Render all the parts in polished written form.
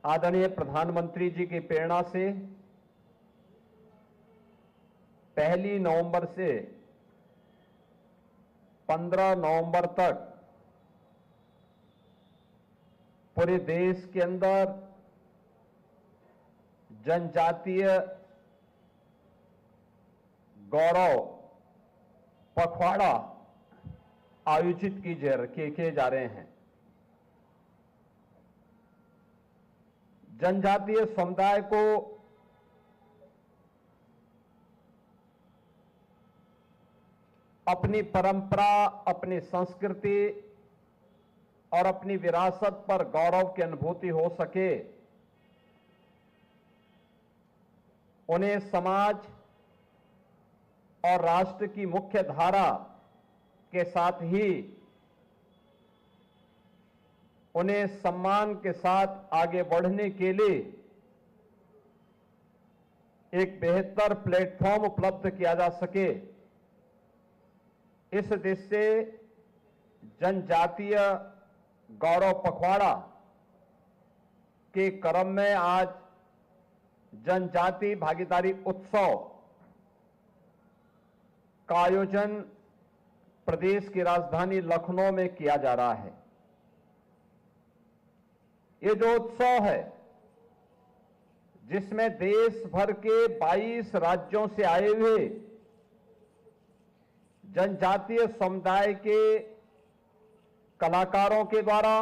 आदरणीय प्रधानमंत्री जी की प्रेरणा से 1 नवंबर से 15 नवंबर तक पूरे देश के अंदर जनजातीय गौरव पखवाड़ा आयोजित किए जा रहे हैं। जनजातीय समुदाय को अपनी परंपरा, अपनी संस्कृति और अपनी विरासत पर गौरव की अनुभूति हो सके, उन्हें समाज और राष्ट्र की मुख्य धारा के साथ ही उन्हें सम्मान के साथ आगे बढ़ने के लिए एक बेहतर प्लेटफॉर्म उपलब्ध किया जा सके, इस दृष्टि से जनजातीय गौरव पखवाड़ा के क्रम में आज जनजातीय भागीदारी उत्सव का आयोजन प्रदेश की राजधानी लखनऊ में किया जा रहा है। ये जो उत्सव है, जिसमें देश भर के 22 राज्यों से आए हुए जनजातीय समुदाय के कलाकारों के द्वारा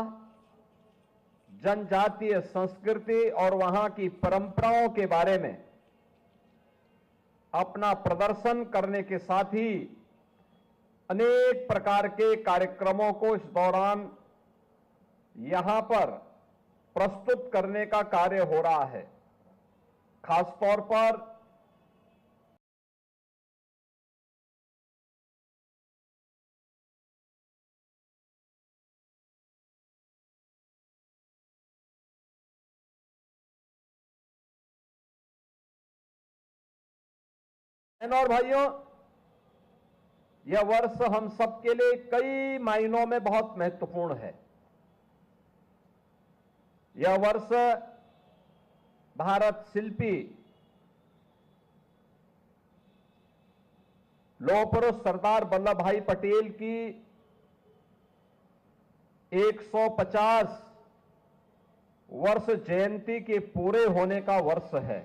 जनजातीय संस्कृति और वहां की परंपराओं के बारे में अपना प्रदर्शन करने के साथ ही अनेक प्रकार के कार्यक्रमों को इस दौरान यहां पर प्रस्तुत करने का कार्य हो रहा है। खासतौर पर और भाइयों, यह वर्ष हम सबके लिए कई मायनों में बहुत महत्वपूर्ण है। यह वर्ष भारत शिल्पी लौह पुरुष सरदार वल्लभ भाई पटेल की 150 वर्ष जयंती के पूरे होने का वर्ष है।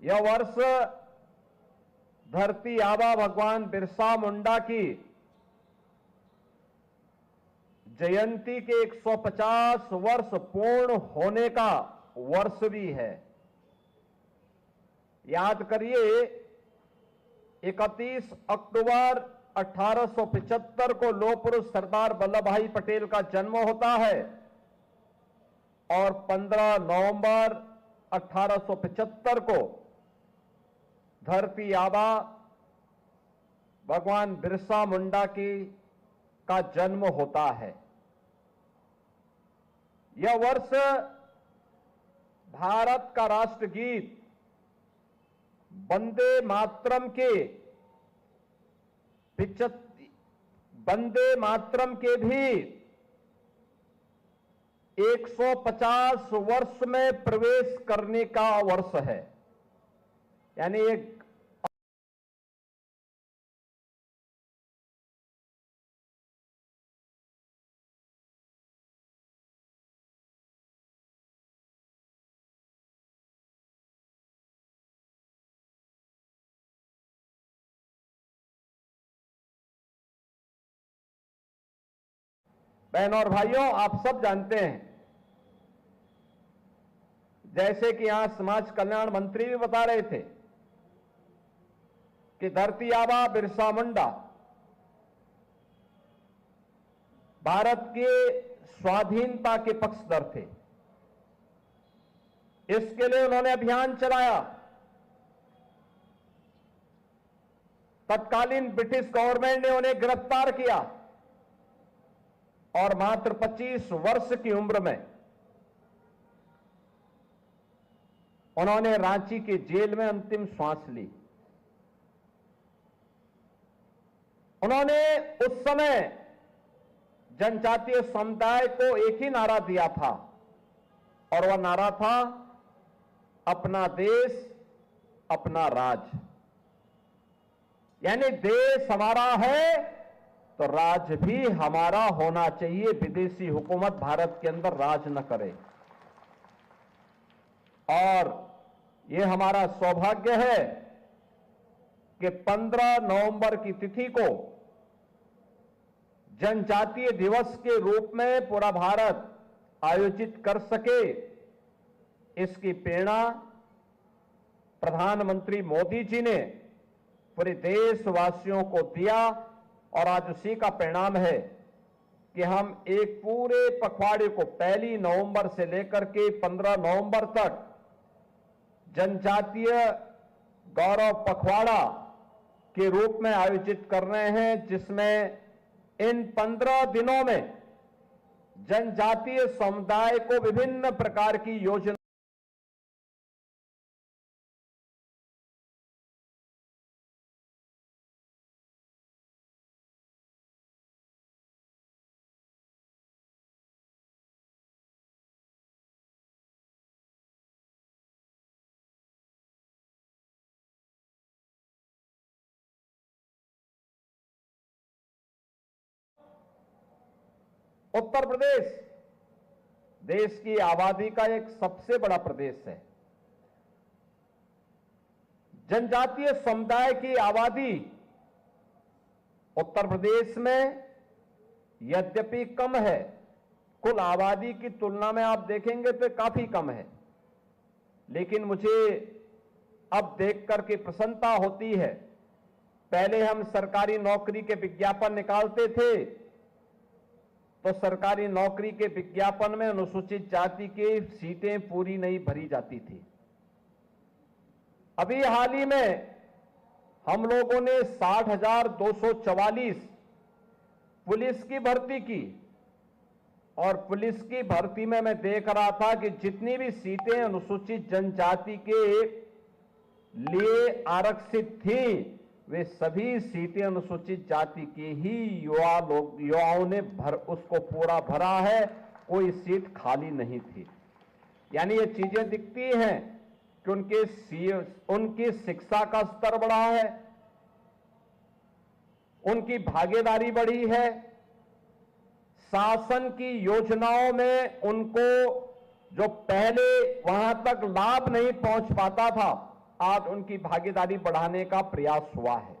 यह वर्ष धरती आबा भगवान बिरसा मुंडा की जयंती के 150 वर्ष पूर्ण होने का वर्ष भी है। याद करिए, 31 अक्टूबर 1875 को लौह पुरुष सरदार वल्लभ भाई पटेल का जन्म होता है और 15 नवंबर 1875 को धरती आबा भगवान बिरसा मुंडा का जन्म होता है। यह वर्ष भारत का राष्ट्रगीत वंदे मातरम के भी 150 वर्ष में प्रवेश करने का वर्ष है। यानी एक बहनों और भाइयों, आप सब जानते हैं, जैसे कि यहां समाज कल्याण मंत्री भी बता रहे थे कि धरती आबा बिरसा मुंडा भारत के स्वाधीनता के पक्षधर थे। इसके लिए उन्होंने अभियान चलाया। तत्कालीन ब्रिटिश गवर्नमेंट ने उन्हें गिरफ्तार किया और मात्र 25 वर्ष की उम्र में उन्होंने रांची के जेल में अंतिम श्वास ली। उन्होंने उस समय जनजातीय समुदाय को एक ही नारा दिया था और वह नारा था अपना देश अपना राज। यानी देश हमारा है तो राज भी हमारा होना चाहिए, विदेशी हुकूमत भारत के अंदर राज न करे। और यह हमारा सौभाग्य है कि 15 नवंबर की तिथि को जनजातीय दिवस के रूप में पूरा भारत आयोजित कर सके, इसकी प्रेरणा प्रधानमंत्री मोदी जी ने पूरे देशवासियों को दिया और आज उसी का परिणाम है कि हम एक पूरे पखवाड़े को 1 नवंबर से लेकर के 15 नवंबर तक जनजातीय गौरव पखवाड़ा के रूप में आयोजित कर रहे हैं, जिसमें इन 15 दिनों में जनजातीय समुदाय को विभिन्न प्रकार की योजना उत्तर प्रदेश देश की आबादी का एक सबसे बड़ा प्रदेश है। जनजातीय समुदाय की आबादी उत्तर प्रदेश में यद्यपि कम है, कुल आबादी की तुलना में आप देखेंगे तो काफी कम है, लेकिन मुझे अब देख करके प्रसन्नता होती है। पहले हम सरकारी नौकरी के विज्ञापन निकालते थे तो सरकारी नौकरी के विज्ञापन में अनुसूचित जाति की सीटें पूरी नहीं भरी जाती थी। अभी हाल ही में हम लोगों ने 60,244 पुलिस की भर्ती की और पुलिस की भर्ती में मैं देख रहा था कि जितनी भी सीटें अनुसूचित जनजाति के लिए आरक्षित थी, वे सभी सीटें अनुसूचित जाति की ही युवाओं ने उसको पूरा भरा है, कोई सीट खाली नहीं थी। यानी ये चीजें दिखती हैं कि उनकी शिक्षा का स्तर बढ़ा है, उनकी भागीदारी बढ़ी है, शासन की योजनाओं में उनको जो पहले वहां तक लाभ नहीं पहुंच पाता था, आज उनकी भागीदारी बढ़ाने का प्रयास हुआ है।